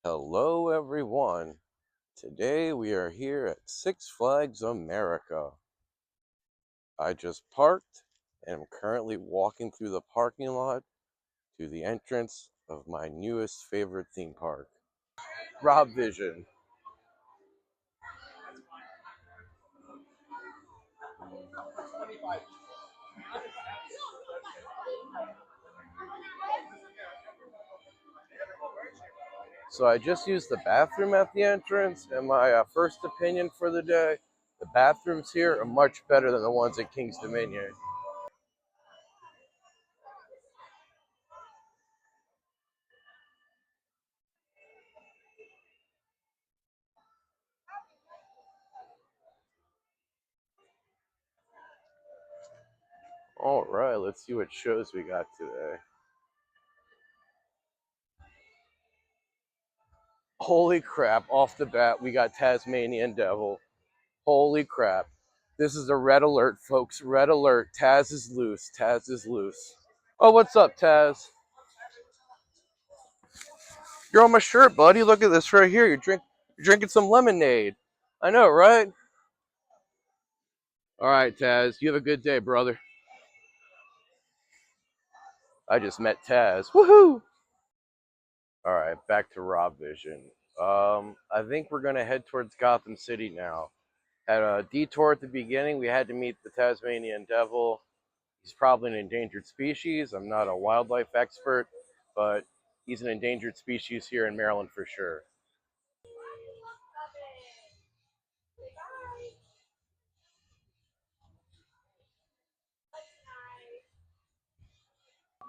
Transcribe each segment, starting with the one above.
Hello, everyone. Today we are here at Six Flags America. I just parked and am currently walking through the parking lot to the entrance of my newest favorite theme park, Rob Vision. So I just used the bathroom at the entrance, and my first opinion for the day, the bathrooms here are much better than the ones at King's Dominion. All right, let's see what shows we got today. Holy crap, off the bat, we got Tasmanian Devil. Holy crap. This is a red alert, folks. Red alert. Taz is loose. Taz is loose. Oh, what's up, Taz? You're on my shirt, buddy. Look at this right here. You're drinking some lemonade. I know, right? All right, Taz. You have a good day, brother. I just met Taz. Woohoo! All right, back to Rob Vision. I think we're gonna head towards Gotham City now. Had a detour at the beginning. We had to meet the Tasmanian Devil. He's probably an endangered species. I'm not a wildlife expert, but he's an endangered species here in Maryland for sure.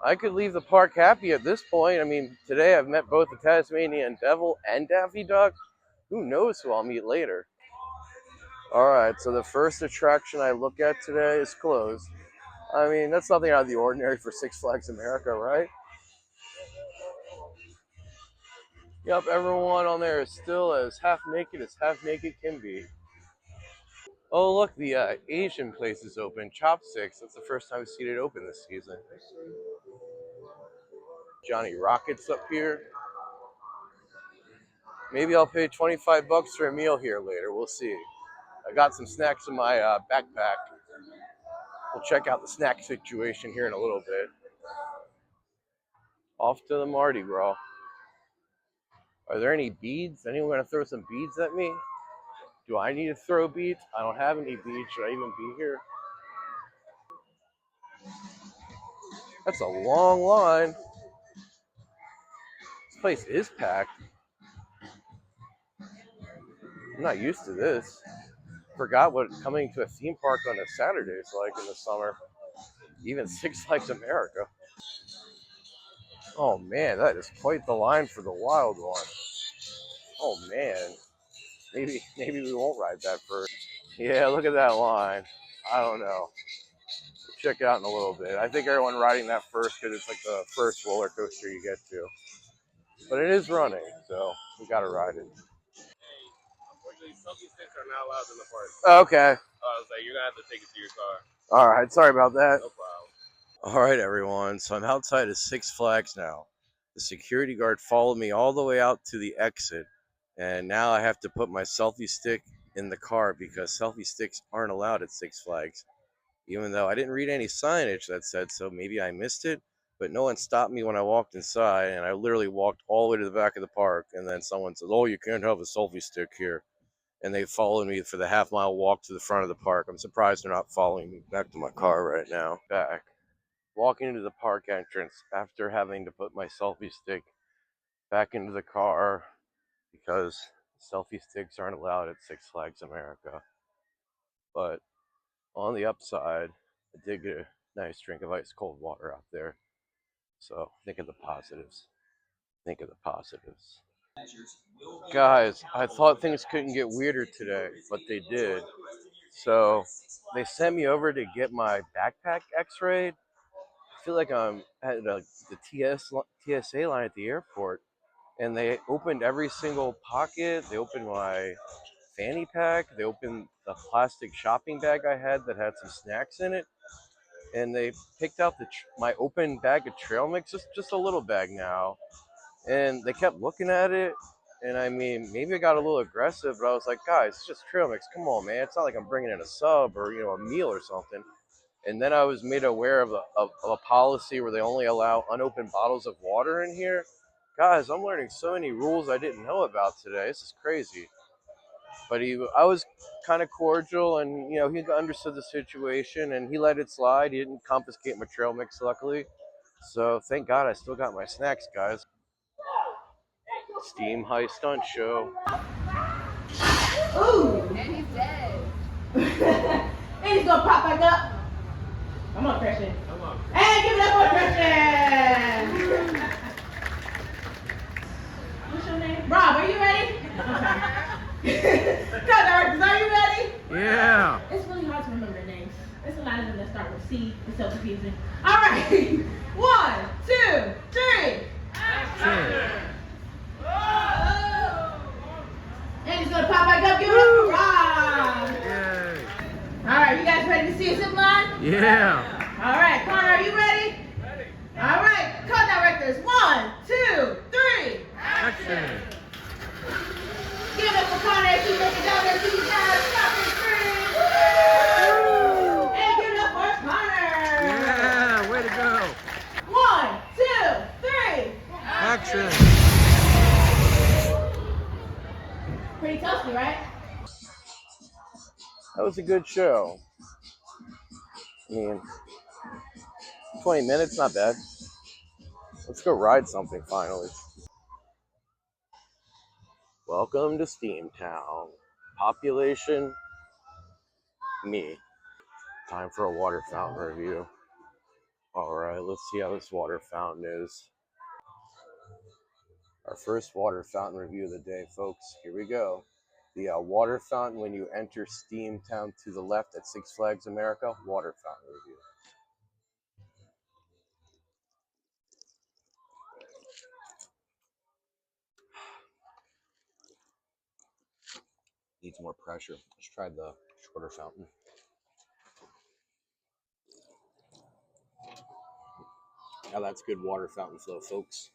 I could leave the park happy at this point. I mean, today I've met both the Tasmanian Devil and Daffy Duck. Who knows who I'll meet later? All right, so the first attraction I look at today is closed. I mean, that's nothing out of the ordinary for Six Flags America, right? Yep, everyone on there is still as half naked can be. Oh, look, the Asian place is open. Chopsticks. That's the first time I've seen it open this season. Johnny Rockets up here. Maybe I'll pay 25 bucks for a meal here later. We'll see. I got some snacks in my backpack. We'll check out the snack situation here in a little bit. Off to the Mardi Gras. Are there any beads? Anyone gonna throw some beads at me? Do I need to throw beads? I don't have any beads. Should I even be here? That's a long line. This place is packed. I'm not used to this. Forgot what coming to a theme park on a Saturday is like in the summer. Even Six Flags America. Oh man, that is quite the line for the wild one. Oh man, maybe we won't ride that first. Yeah, look at that line. I don't know. We'll check it out in a little bit. I think everyone riding that first because it's like the first roller coaster you get to. But it is running, so we gotta ride it. Unfortunately, selfie sticks are not allowed in the park. Okay. So you're gonna have to take it to your car. All right. Sorry about that. No problem. All right, everyone. So I'm outside of Six Flags now. The security guard followed me all the way out to the exit, and now I have to put my selfie stick in the car because selfie sticks aren't allowed at Six Flags. Even though I didn't read any signage that said so, maybe I missed it, but no one stopped me when I walked inside, and I literally walked all the way to the back of the park, and then someone says, "Oh, you can't have a selfie stick here." And they followed me for the half-mile walk to the front of the park. I'm surprised they're not following me back to my car right now. Back. Walking into the park entrance after having to put my selfie stick back into the car because selfie sticks aren't allowed at Six Flags America. But on the upside, I did get a nice drink of ice cold water out there. So think of the positives. Think of the positives. Guys, I thought things couldn't get weirder today, but they did. So they sent me over to get my backpack x-rayed. I feel like I'm at the TSA line at the airport, and they opened every single pocket. They opened my fanny pack. They opened the plastic shopping bag I had that had some snacks in it, and they picked out my open bag of trail mix, just a little bag now, and they kept looking at it. And I mean, maybe I got a little aggressive, but I was like, guys, it's just trail mix. Come on, man. It's not like I'm bringing in a sub or, a meal or something. And then I was made aware of a policy where they only allow unopened bottles of water in here. Guys, I'm learning so many rules I didn't know about today. This is crazy. But I was kind of cordial, and he understood the situation, and he let it slide. He didn't confiscate my trail mix, luckily. So thank God I still got my snacks, guys. Steam High Stunt Show. Ooh! And he's dead. And he's gonna pop back up. Come on, Christian. Come on. And give it up for Christian! What's your name? Rob, are you ready? Come on, are you ready? Yeah. It's really hard to remember names. There's a lot of them that start with C. It's so confusing. All right. 1, 2, 3. Action! And he's gonna pop back up. Give it up for Rob. Yay. All right, you guys ready to see a zip line? Yeah. All right, Connor, are you ready? Ready. All right, cut directors. 1, 2, 3. Action. Give it up for Connor as he makes it down there to you guys. Stop and scream. And give it up for Connor. Yeah, way to go. 1, 2, 3. Action. Pretty toasty, right? That was a good show. I mean, 20 minutes, not bad. Let's go ride something finally. Welcome to Steamtown. Population, me. Time for a water fountain review. All right, let's see how this water fountain is. Our first water fountain review of the day, folks. Here we go. The water fountain when you enter Steamtown to the left at Six Flags America. Water fountain review. Needs more pressure. Let's try the shorter fountain. Now that's good water fountain flow, folks.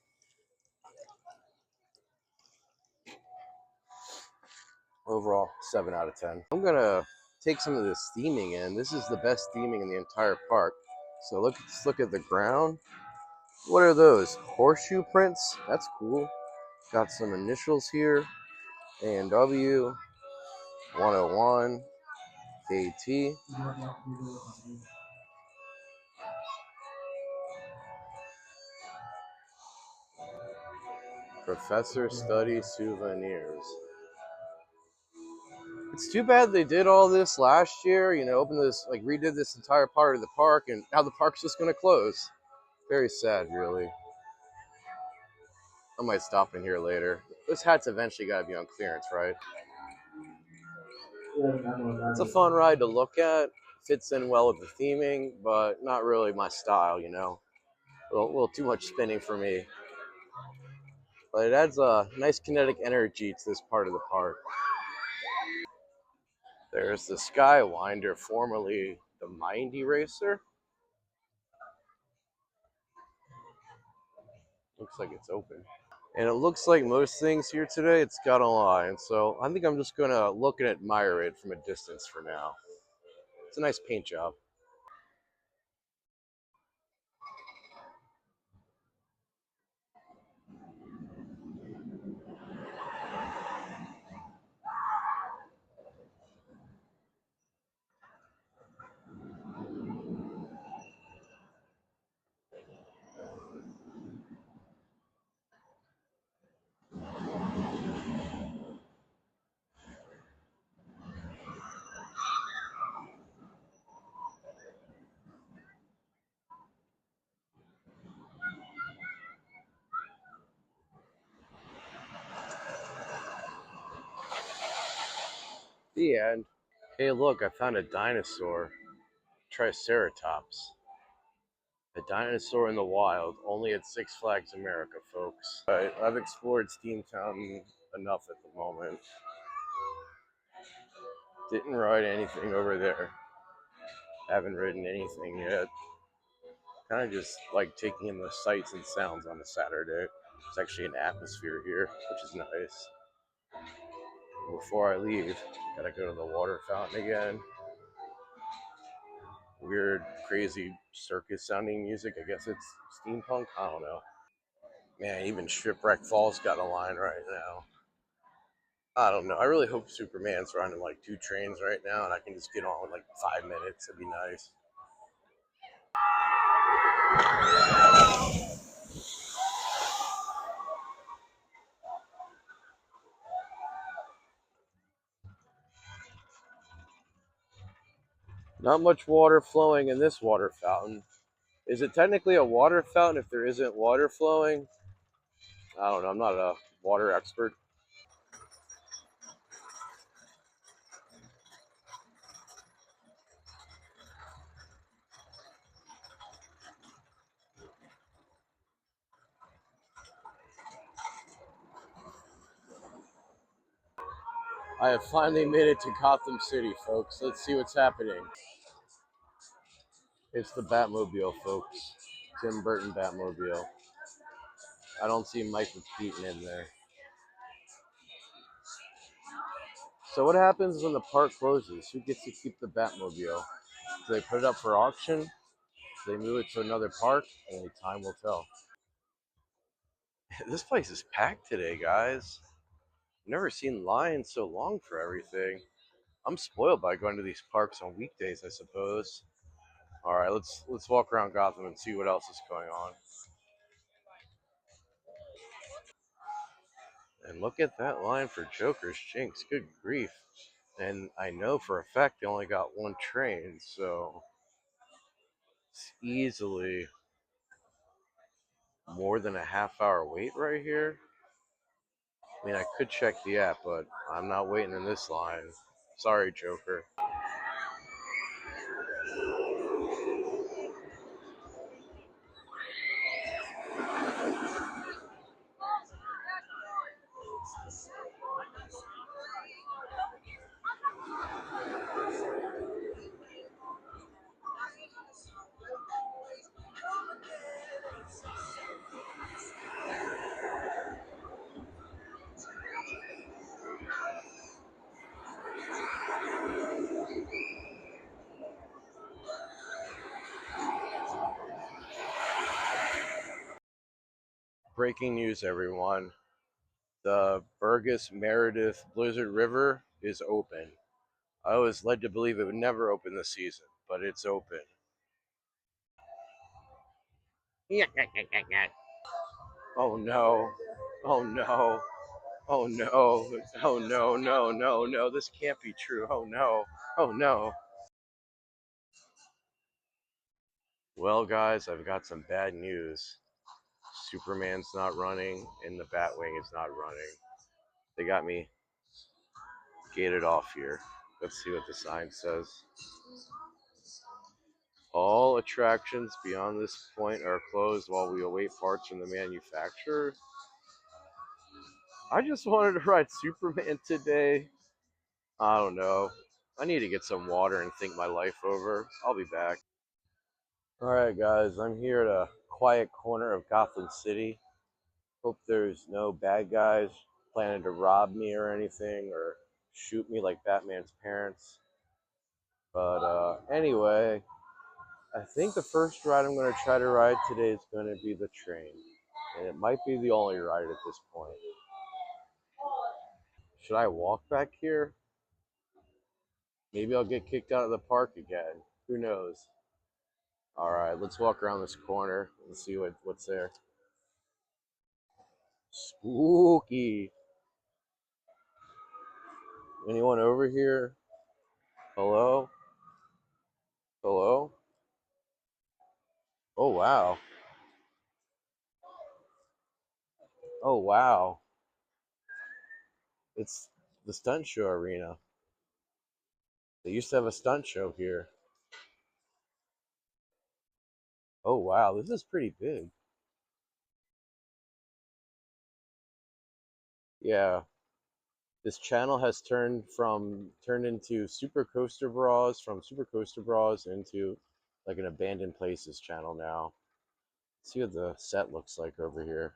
Overall, 7 out of 10. I'm gonna take some of this theming in. This is the best theming in the entire park. So let's look at the ground. What are those? Horseshoe prints? That's cool. Got some initials here. A&W, 101, KT. Professor Study Souvenirs. It's too bad they did all this last year, opened this, redid this entire part of the park, and now the park's just gonna close. Very sad, really. I might stop in here later. This hat's eventually gotta be on clearance, right? It's a fun ride to look at. Fits in well with the theming, but not really my style, A little too much spinning for me. But it adds a nice kinetic energy to this part of the park. There's the Skywinder, formerly the Mind Eraser. Looks like it's open. And it looks like most things here today, it's got a line. So I think I'm just gonna look and admire it from a distance for now. It's a nice paint job. The end. Hey, look, I found a dinosaur. Triceratops. A dinosaur in the wild, only at Six Flags America, folks. Alright, I've explored Steamtown enough at the moment. Didn't ride anything over there. Haven't ridden anything yet. Kind of just like taking in the sights and sounds on a Saturday. There's actually an atmosphere here, which is nice. Before I leave, gotta go to the water fountain again. Weird, crazy circus sounding music. I guess it's steampunk. I don't know. Man, even Shipwreck Falls got a line right now. I don't know. I really hope Superman's running like 2 trains right now and I can just get on with like 5 minutes. It'd be nice. Not much water flowing in this water fountain. Is it technically a water fountain if there isn't water flowing? I don't know. I'm not a water expert. I have finally made it to Gotham City, folks. Let's see what's happening. It's the Batmobile, folks. Tim Burton Batmobile. I don't see Michael Keaton in there. So what happens when the park closes? Who gets to keep the Batmobile? Do they put it up for auction? Do they move it to another park? Only time will tell. This place is packed today, guys. Never seen lines so long for everything. I'm spoiled by going to these parks on weekdays, I suppose. All right, let's walk around Gotham and see what else is going on. And look at that line for Joker's Jinx. Good grief. And I know for a fact they only got 1 train, so it's easily more than a half-hour wait right here. I mean, I could check the app, but I'm not waiting in this line. Sorry, Joker. Breaking news, everyone. The Burgess Meredith Blizzard River is open. I was led to believe it would never open this season, but it's open. Oh no. Oh no. Oh no. Oh no, no, no, no. This can't be true. Oh no. Oh no. Well, guys, I've got some bad news. Superman's not running, and the Batwing is not running. They got me gated off here. Let's see what the sign says. All attractions beyond this point are closed while we await parts from the manufacturer. I just wanted to ride Superman today. I don't know. I need to get some water and think my life over. I'll be back. Alright guys, I'm here at a quiet corner of Gotham City. Hope there's no bad guys planning to rob me or anything or shoot me like Batman's parents. But anyway, I think the first ride I'm going to try to ride today is going to be the train. And it might be the only ride at this point. Should I walk back here? Maybe I'll get kicked out of the park again. Who knows? Alright, let's walk around this corner and see what's there. Spooky. Anyone over here? Hello? Hello? Oh, wow. Oh, wow. It's the stunt show arena. They used to have a stunt show here. Oh, wow. This is pretty big. Yeah. This channel has turned into Super Coaster Bras, from Super Coaster Bras into like an abandoned places channel now. Let's see what the set looks like over here.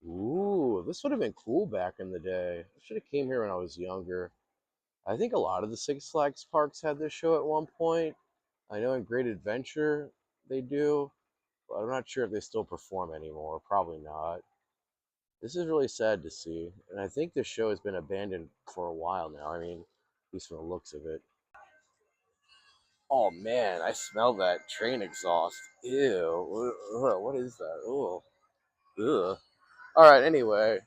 Ooh, this would have been cool back in the day. I should have came here when I was younger. I think a lot of the Six Flags parks had this show at one point. I know in Great Adventure they do, but I'm not sure if they still perform anymore. Probably not. This is really sad to see, and I think this show has been abandoned for a while now. I mean, at least from the looks of it. Oh man, I smell that train exhaust. Ew. Ugh, what is that? Ugh. Ugh. All right. Anyway,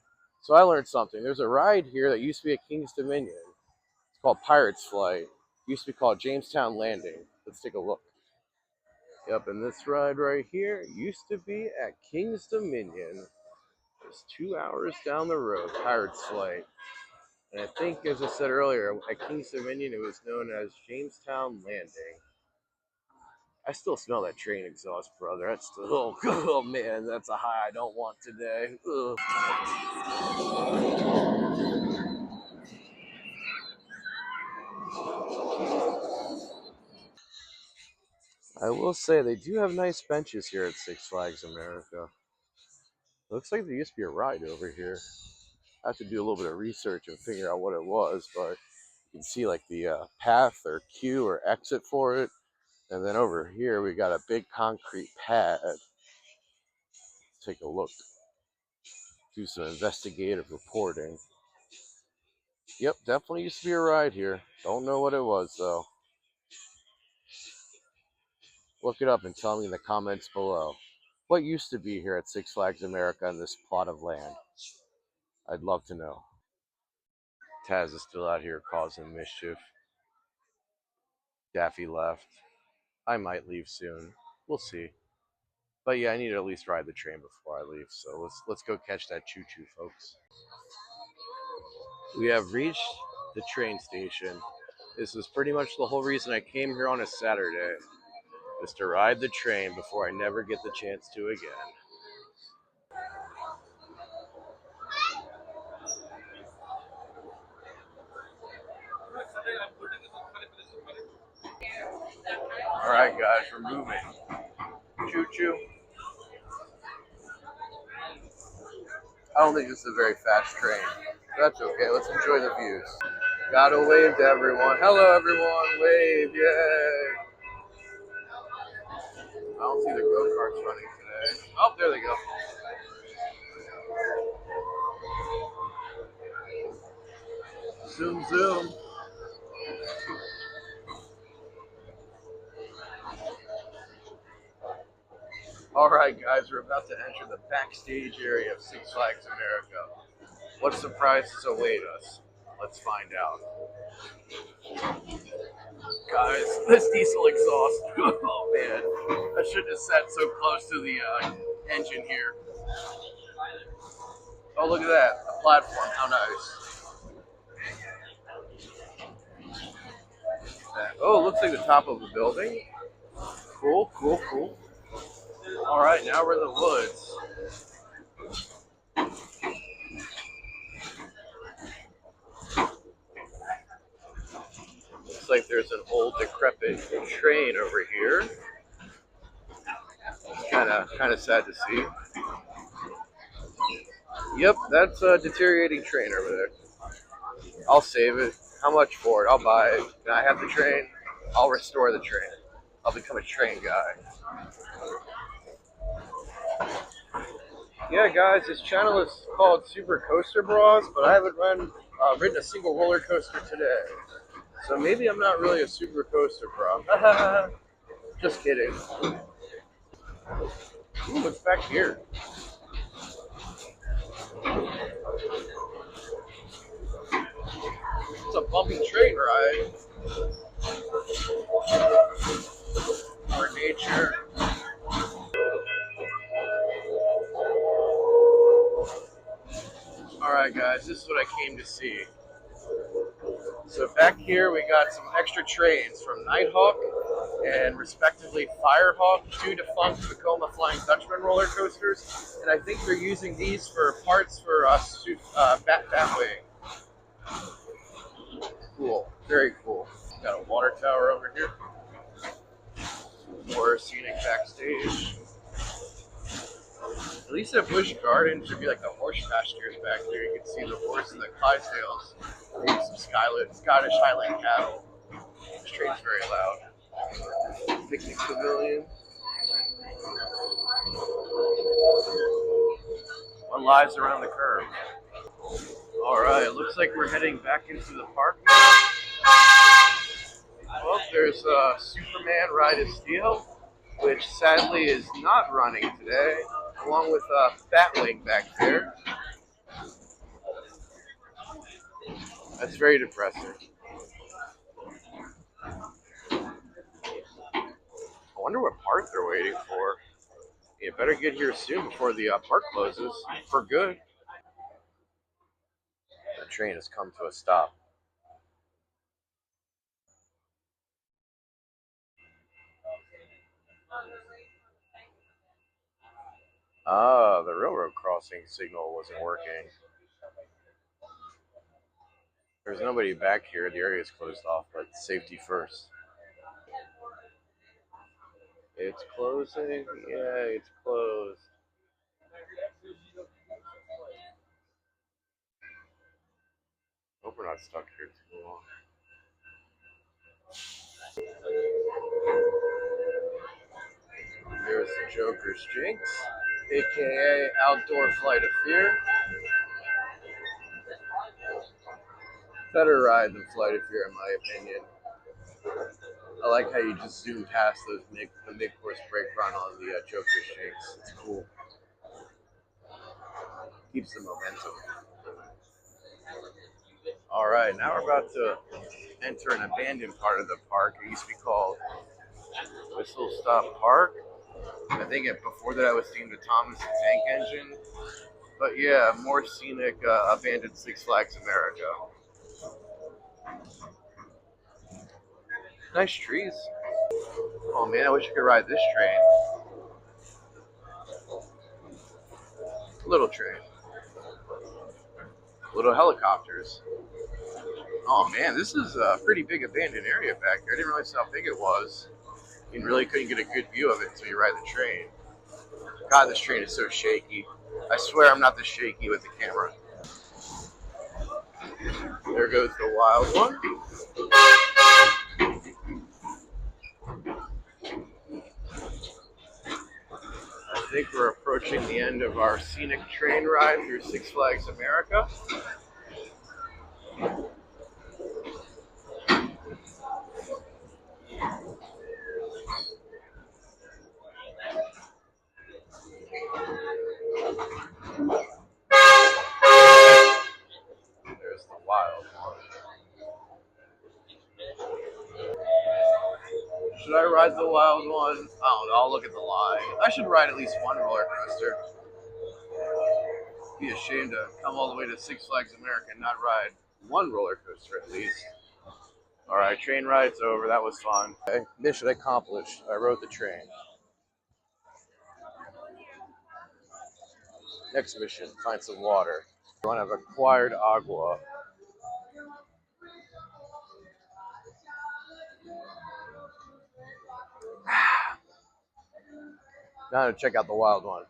so I learned something. There's a ride here that used to be at King's Dominion. It's called Pirate's Flight. It used to be called Jamestown Landing. Let's take a look. Yep, and this ride right here used to be at King's Dominion. It's 2 hours down the road. Pirate's Flight. And I think, as I said earlier, at King's Dominion, it was known as Jamestown Landing. I still smell that train exhaust, brother. That's still, oh man, that's a high I don't want today. Ugh. I will say they do have nice benches here at Six Flags America. Looks like there used to be a ride over here. I have to do a little bit of research and figure out what it was, but you can see like the path or queue or exit for it. And then over here we got a big concrete pad. Take a look. Do some investigative reporting. Yep, definitely used to be a ride here. Don't know what it was though. Look it up and tell me in the comments below. What used to be here at Six Flags America on this plot of land? I'd love to know. Taz is still out here causing mischief. Daffy left. I might leave soon. We'll see. But yeah, I need to at least ride the train before I leave. So let's go catch that choo-choo, folks. We have reached the train station. This is pretty much the whole reason I came here on a Saturday, is to ride the train before I never get the chance to again. All right, guys, we're moving. Choo-choo. I don't think this is a very fast train. That's okay. Let's enjoy the views. Gotta wave to everyone. Hello, everyone. Wave. Yay. I don't see the go-karts running today. Oh, there they go. Zoom, zoom. All right, guys, we're about to enter the backstage area of Six Flags America. What surprises await us? Let's find out. Guys, this diesel exhaust. Oh, man. I shouldn't have sat so close to the engine here. Oh, look at that. A platform. How nice. Oh, it looks like the top of a building. Cool, cool, cool. All right, now we're in the woods. Looks like there's an old decrepit train over here. Kind of sad to see. Yep, that's a deteriorating train over there. I'll save it. How much for it? I'll buy it. Can I have the train? I'll restore the train. I'll become a train guy. Yeah, guys, this channel is called Super Coaster Bros, but I haven't ridden a single roller coaster today. So maybe I'm not really a super coaster bro. Just kidding. Ooh, what's back here? It's a bumpy train ride. Our nature. Alright guys, this is what I came to see. So back here we got some extra trains from Nighthawk and respectively Firehawk, two defunct Tacoma Flying Dutchman roller coasters, and I think they're using these for parts for Batwing. Cool, very cool. Got a water tower over here. More Scenic backstage. At least at Busch Gardens, there'd be like the horse pastures back there. You can see the horses, the Clydesdales, maybe some Scottish Highland cattle. This train's very loud. Picnic pavilion. What lies around the curve? All right, it looks like we're heading back into the park now. Well, there's Superman Ride of Steel, which sadly is not running today, along with Batwing back there. That's very depressing. I wonder what part they're waiting for. You better get here soon before the park closes for good. The train has come to a stop. Ah, the railroad crossing signal wasn't working. There's nobody back here. The area is closed off, but safety first. It's closing. Yeah, it's closed. Hope we're not stuck here too long. There's the Joker's Jinx, aka Outdoor Flight of Fear. Better ride than Flight of Fear, in my opinion. I like how you just zoom past the mid-course brake run on the Joker's Jinx. It's cool. Keeps the momentum. All right, now we're about to enter an abandoned part of the park. It used to be called Whistle Stop Park. I think before that I was named the Thomas the Tank Engine. But yeah, more scenic, abandoned Six Flags America. Nice trees. Oh man, I wish I could ride this train. Little train. Little helicopters. Oh man, this is a pretty big abandoned area back there. I didn't realize how big it was. You really couldn't get a good view of it until you ride the train. God, this train is so shaky. I swear I'm not this shaky with the camera. There goes the wild one. I think we're approaching the end of our scenic train ride through Six Flags America. There's the wild one. Should I ride the wild one? I don't know. I'll look at the line. I should ride at least one roller coaster. Be ashamed to come all the way to Six Flags America and not ride one roller coaster at least. All right, train ride's over. That was fun. Okay, mission accomplished. I rode the train. Next mission, find some water. I want to have acquired agua. Now to check out the wild one.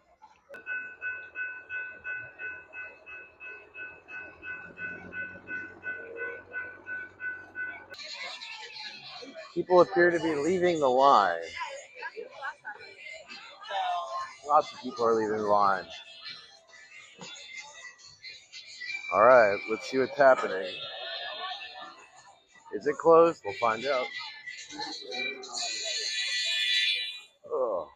People appear to be leaving the line. Lots of people are leaving the line. All right, let's see what's happening. Is it closed? We'll find out. Oh.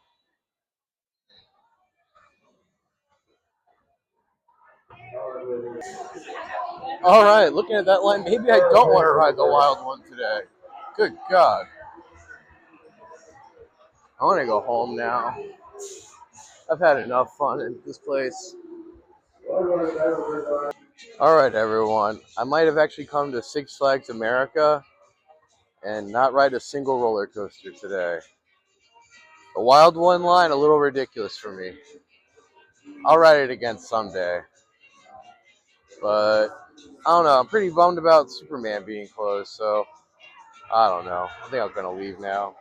All right, looking at that line, maybe I don't want to ride the wild one today. Good God. I want to go home now. I've had enough fun in this place. All right, everyone. I might have actually come to Six Flags America and not ride a single roller coaster today. The wild one line, a little ridiculous for me. I'll ride it again someday. But I don't know. I'm pretty bummed about Superman being closed, so I don't know. I think I'm going to leave now.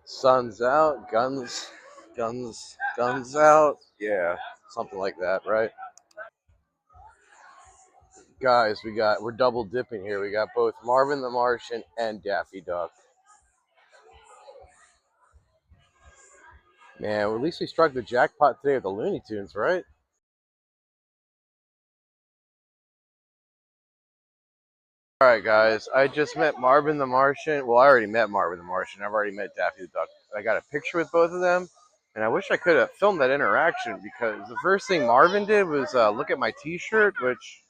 Sun's out, guns Guns out. Yeah, something like that, right? Guys, we're double dipping here. We got both Marvin the Martian and Daffy Duck. Man, well, at least we struck the jackpot today with the Looney Tunes, right? All right, guys. I just met Marvin the Martian. Well, I already met Marvin the Martian. I've already met Daffy the Duck. I got a picture with both of them, and I wish I could have filmed that interaction because the first thing Marvin did was look at my T-shirt, which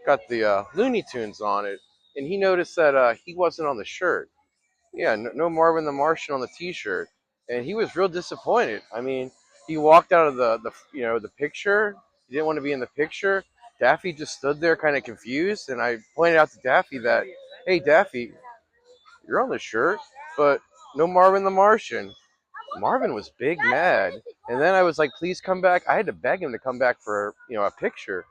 got the Looney Tunes on it, and he noticed that he wasn't on the shirt. Yeah, no Marvin the Martian on the T-shirt, and he was real disappointed. I mean, he walked out of the picture. He didn't want to be in the picture. Daffy just stood there, kind of confused, and I pointed out to Daffy that, hey, Daffy, you're on the shirt, but no Marvin the Martian. Marvin was big mad, and then I was like, please come back. I had to beg him to come back for a picture,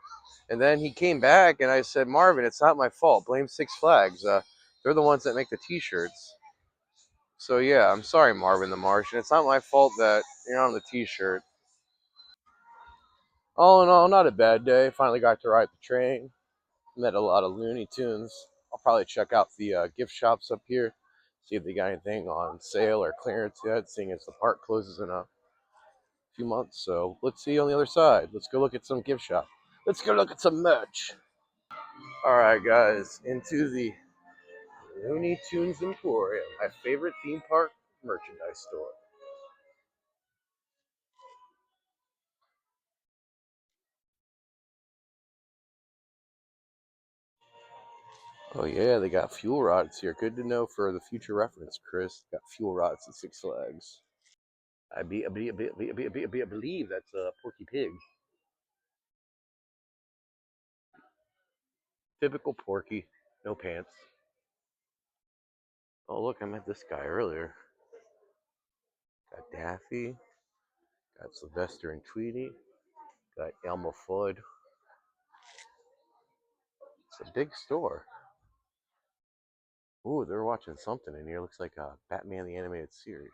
and then he came back, and I said, Marvin, it's not my fault. Blame Six Flags. They're the ones that make the T-shirts. So yeah, I'm sorry, Marvin the Martian. It's not my fault that you're on the T-shirt. All in all, not a bad day. Finally got to ride the train. Met a lot of Looney Tunes. I'll probably check out the gift shops up here, see if they got anything on sale or clearance yet, seeing as the park closes in a few months. So let's see on the other side. Let's go look at some gift shop. Let's go look at some merch. All right, guys, into the Looney Tunes Emporium, my favorite theme park merchandise store. Oh yeah, they got fuel rods here. Good to know for the future reference, Chris. Got fuel rods at Six Flags. I believe that's a Porky Pig. Typical Porky, no pants. Oh look, I met this guy earlier. Got Daffy. Got Sylvester and Tweety. Got Elmo Fudd. It's a big store. Ooh, they're watching something in here. Looks like Batman the Animated Series.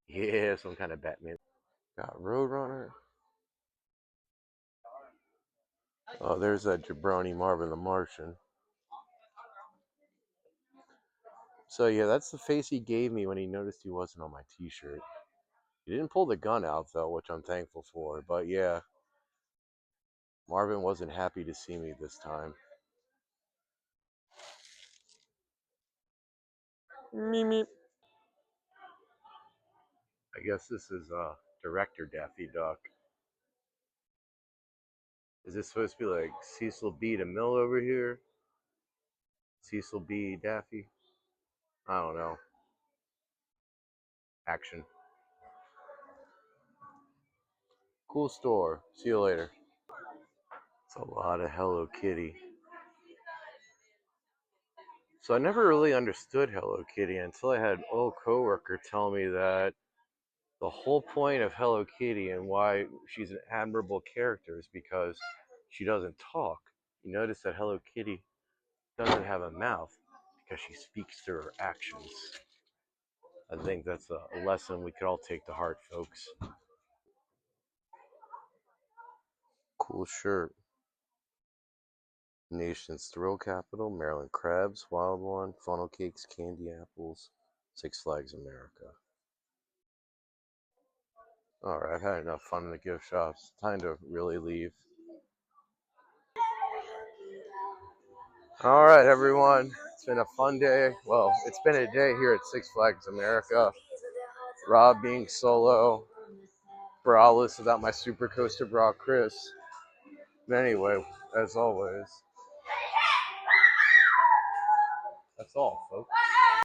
Yeah, some kind of Batman. Got Roadrunner. Oh, there's that jabroni Marvin the Martian. So yeah, that's the face he gave me when he noticed he wasn't on my T-shirt. He didn't pull the gun out though, which I'm thankful for. But yeah, Marvin wasn't happy to see me this time. Meep, meep. I guess this is director Daffy Duck. Is this supposed to be like Cecil B. DeMille over here? Cecil B. Daffy? I don't know. Action. Cool store. See you later. It's a lot of Hello Kitty. So I never really understood Hello Kitty until I had an old coworker tell me that the whole point of Hello Kitty and why she's an admirable character is because she doesn't talk. You notice that Hello Kitty doesn't have a mouth because she speaks through her actions. I think that's a lesson we could all take to heart, folks. Cool shirt. Nation's thrill capital, Maryland crabs, wild one, funnel cakes, candy apples, Six Flags America. Alright, I've had enough fun in the gift shops. Time to really leave. Alright, everyone. It's been a fun day. Well, it's been a day here at Six Flags America. Rob being solo. Braless without my super coaster bra, Chris. But anyway, as always, that's all, folks.